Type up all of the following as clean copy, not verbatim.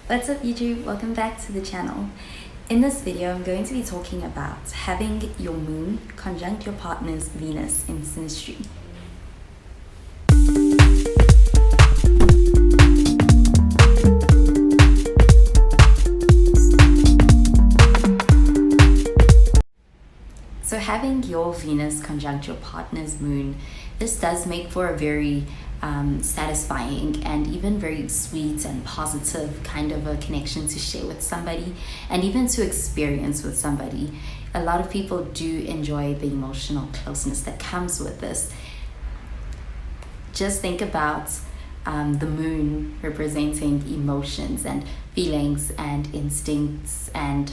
What's up YouTube? Welcome back to the channel. In this video, I'm going to be talking about having your moon conjunct your partner's Venus in SYNASTRY. So having your Venus conjunct your partner's moon, this does make for a very satisfying and even very sweet and positive kind of a connection to share with somebody and even to experience with somebody. A lot of people do enjoy the emotional closeness that comes with this. Just think about the moon representing emotions and feelings and instincts and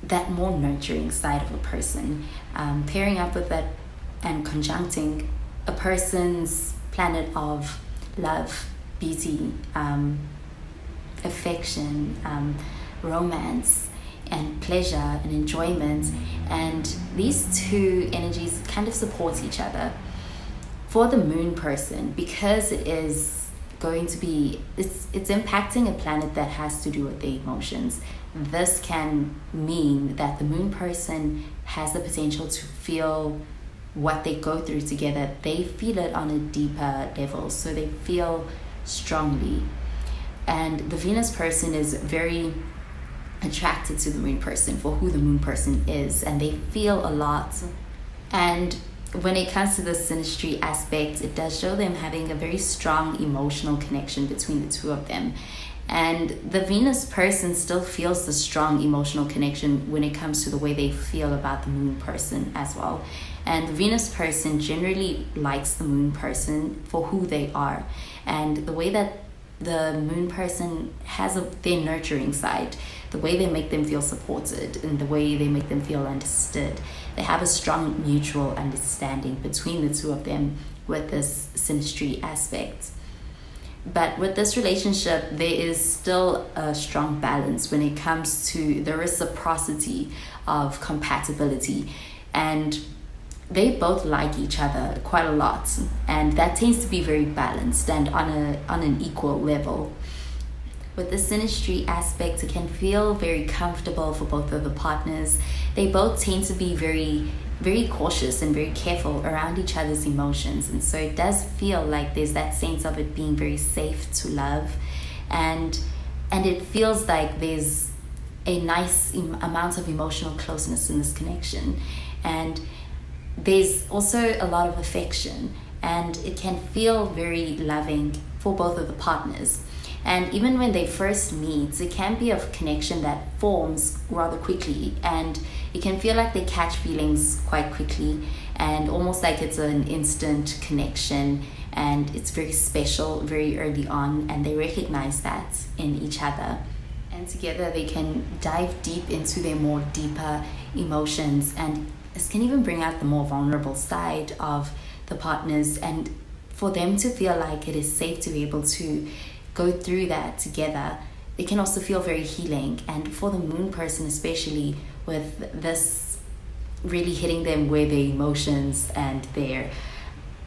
that more nurturing side of a person, pairing up with that and conjuncting a person's planet of love, beauty, affection, romance, and pleasure and enjoyment. And these two energies kind of support each other. For the moon person, because it is going to be, it's impacting a planet that has to do with the emotions. This can mean that the moon person has the potential to feel what they go through together. They feel it on a deeper level, so they feel strongly. And the Venus person is very attracted to the moon person for who the moon person is, and they feel a lot. And when it comes to the synastry aspect, it does show them having a very strong emotional connection between the two of them. And the Venus person still feels the strong emotional connection when it comes to the way they feel about the moon person as well. And the Venus person generally likes the moon person for who they are and the way that the moon person has their nurturing side, the way they make them feel supported and the way they make them feel understood. They have a strong mutual understanding between the two of them with this synastry aspect. But with this relationship, there is still a strong balance when it comes to the reciprocity of compatibility. And they both like each other quite a lot. And that tends to be very balanced and on an equal level. With the synastry aspect, it can feel very comfortable for both of the partners. They both tend to be very cautious and very careful around each other's emotions, and so it does feel like there's that sense of it being very safe to love, and it feels like there's a nice amount of emotional closeness in this connection, and there's also a lot of affection, and it can feel very loving for both of the partners. And even when they first meet, it can be a connection that forms rather quickly, and it can feel like they catch feelings quite quickly and almost like it's an instant connection, and it's very special very early on, and they recognize that in each other. And together they can dive deep into their more deeper emotions, and this can even bring out the more vulnerable side of the partners, and for them to feel like it is safe to be able to go through that together. It can also feel very healing. And for the moon person, especially with this really hitting them where their emotions and their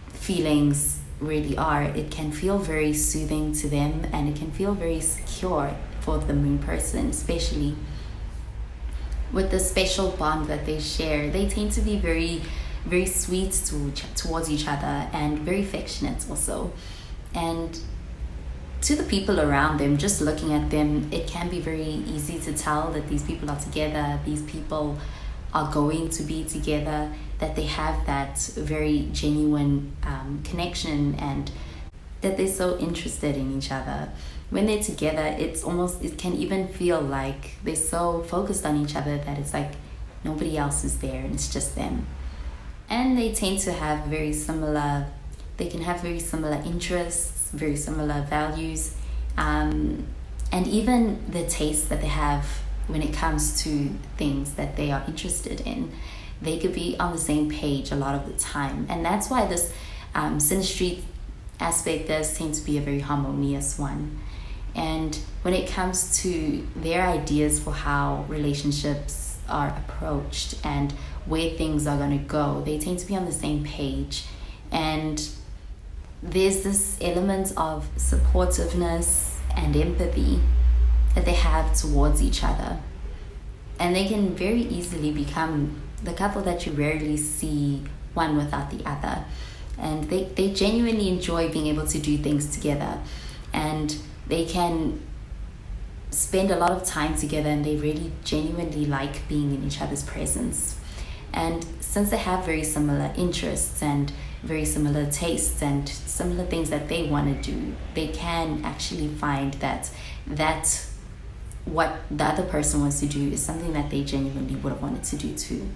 feelings really are, it can feel very soothing to them, and it can feel very secure for the moon person, especially with the special bond that they share. They tend to be very sweet towards each other and very affectionate also. And to the people around them, just looking at them, it can be very easy to tell that these people are together, these people are going to be together, that they have that very genuine connection, and that they're so interested in each other. When they're together, it can even feel like they're so focused on each other that it's like nobody else is there and it's just them. And they tend to have very similar interests, very similar values, and even the taste that they have when it comes to things that they are interested in. They could be on the same page a lot of the time, and that's why this synastry aspect does tend to be a very harmonious one. And when it comes to their ideas for how relationships are approached and where things are going to go, they tend to be on the same page. And there's this element of supportiveness and empathy that they have towards each other. And they can very easily become the couple that you rarely see one without the other. And they genuinely enjoy being able to do things together. And they can spend a lot of time together, and they really genuinely like being in each other's presence. And since they have very similar interests and very similar tastes and similar things that they want to do, they can actually find that what the other person wants to do is something that they genuinely would have wanted to do too.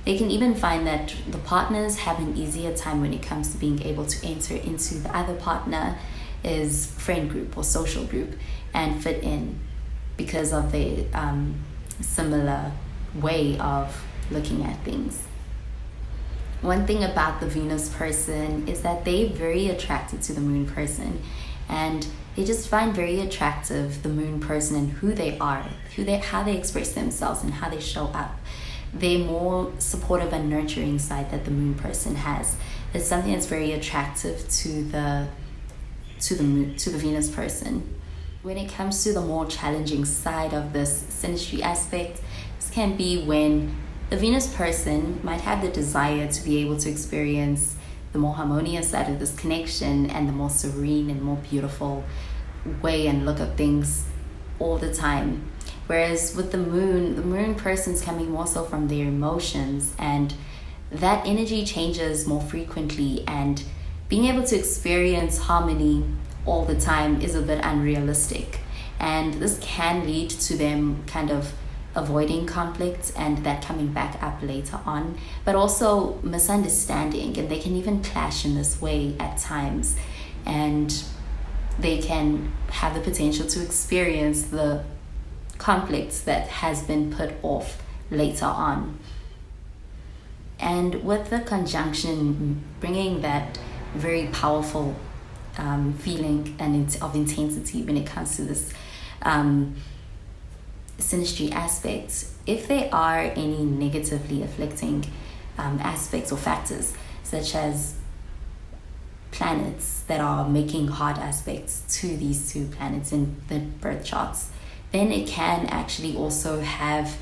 They can even find that the partners have an easier time when it comes to being able to enter into the other partner's friend group or social group and fit in because of the similar way of looking at things. One thing about the Venus person is that they're very attracted to the Moon person, and they just find very attractive the Moon person and who they are, how they express themselves and how they show up. They're more supportive and nurturing side that the Moon person has. It's something that's very attractive to the Venus person. When it comes to the more challenging side of this synastry aspect, this can be when the Venus person might have the desire to be able to experience the more harmonious side of this connection and the more serene and more beautiful way and look of things all the time. Whereas with the Moon person's coming more so from their emotions, and that energy changes more frequently, and being able to experience harmony all the time is a bit unrealistic. And this can lead to them kind of avoiding conflict and that coming back up later on, but also misunderstanding, and they can even clash in this way at times, and they can have the potential to experience the conflicts that has been put off later on. And with the conjunction bringing that very powerful feeling and of intensity when it comes to this synastry aspects, if there are any negatively afflicting aspects or factors, such as planets that are making hard aspects to these two planets in the birth charts, then it can actually also have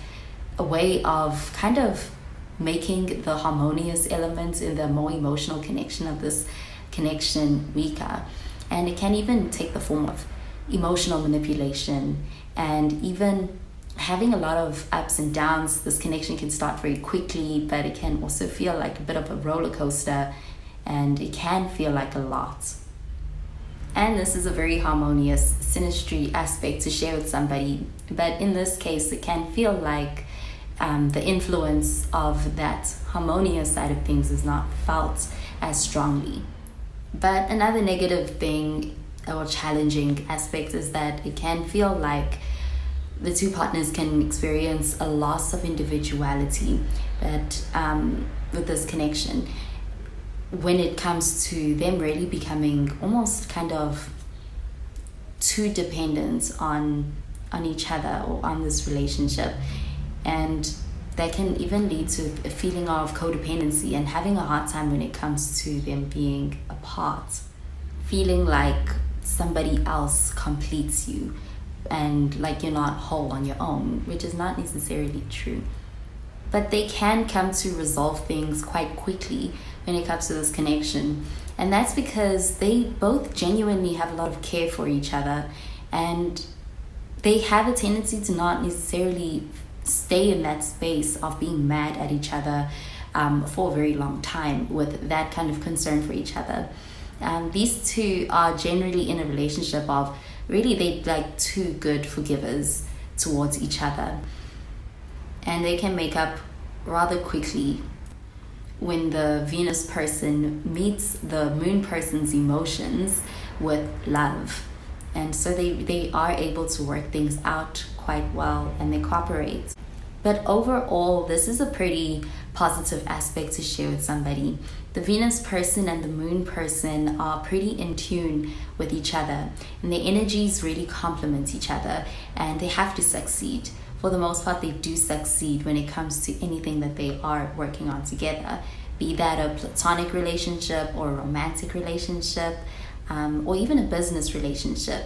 a way of kind of making the harmonious elements in the more emotional connection of this connection weaker. And it can even take the form of emotional manipulation and even having a lot of ups and downs. This connection can start very quickly, but it can also feel like a bit of a roller coaster, and it can feel like a lot. And this is a very harmonious synastry aspect to share with somebody, but in this case it can feel like the influence of that harmonious side of things is not felt as strongly. But another negative thing or challenging aspect is that it can feel like the two partners can experience a loss of individuality with this connection, when it comes to them really becoming almost kind of too dependent on each other or on this relationship. And that can even lead to a feeling of codependency and having a hard time when it comes to them being apart, feeling like somebody else completes you and like you're not whole on your own, which is not necessarily true. But they can come to resolve things quite quickly when it comes to this connection, and that's because they both genuinely have a lot of care for each other, and they have a tendency to not necessarily stay in that space of being mad at each other for a very long time with that kind of concern for each other. These two are generally in a relationship of really they're like two good forgivers towards each other, and they can make up rather quickly when the Venus person meets the Moon person's emotions with love. And so they are able to work things out quite well, and they cooperate. But overall, this is a pretty positive aspect to share with somebody. The Venus person and the Moon person are pretty in tune with each other, and their energies really complement each other, and they have to succeed. For the most part, they do succeed when it comes to anything that they are working on together, be that a platonic relationship or a romantic relationship, or even a business relationship.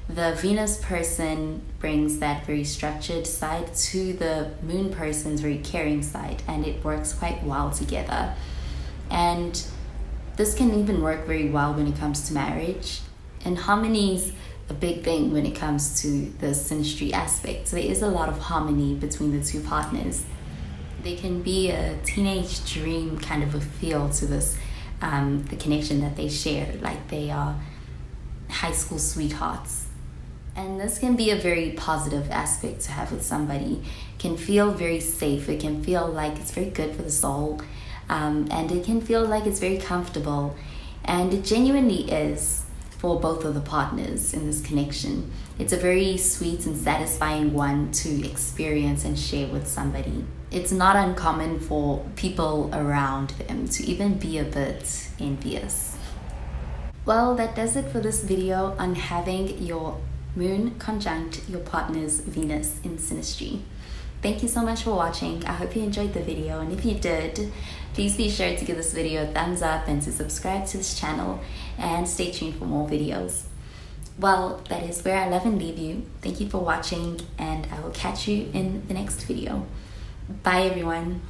The Venus person brings that very structured side to the moon person's very caring side, and it works quite well together. And this can even work very well when it comes to marriage. And harmony is a big thing when it comes to the synastry aspect. So there is a lot of harmony between the two partners. There can be a teenage dream kind of a feel to this, the connection that they share, like they are high school sweethearts. And this can be a very positive aspect to have with somebody. It can feel very safe. It can feel like it's very good for the soul. And it can feel like it's very comfortable. And it genuinely is for both of the partners in this connection. It's a very sweet and satisfying one to experience and share with somebody. It's not uncommon for people around them to even be a bit envious. Well, that does it for this video on having your moon conjunct your partner's Venus in synastry. Thank you so much for watching. I hope you enjoyed the video, and if you did, please be sure to give this video a thumbs up and to subscribe to this channel, and stay tuned for more videos. Well, that is where I love and leave you. Thank you for watching, and I will catch you in the next video. Bye everyone.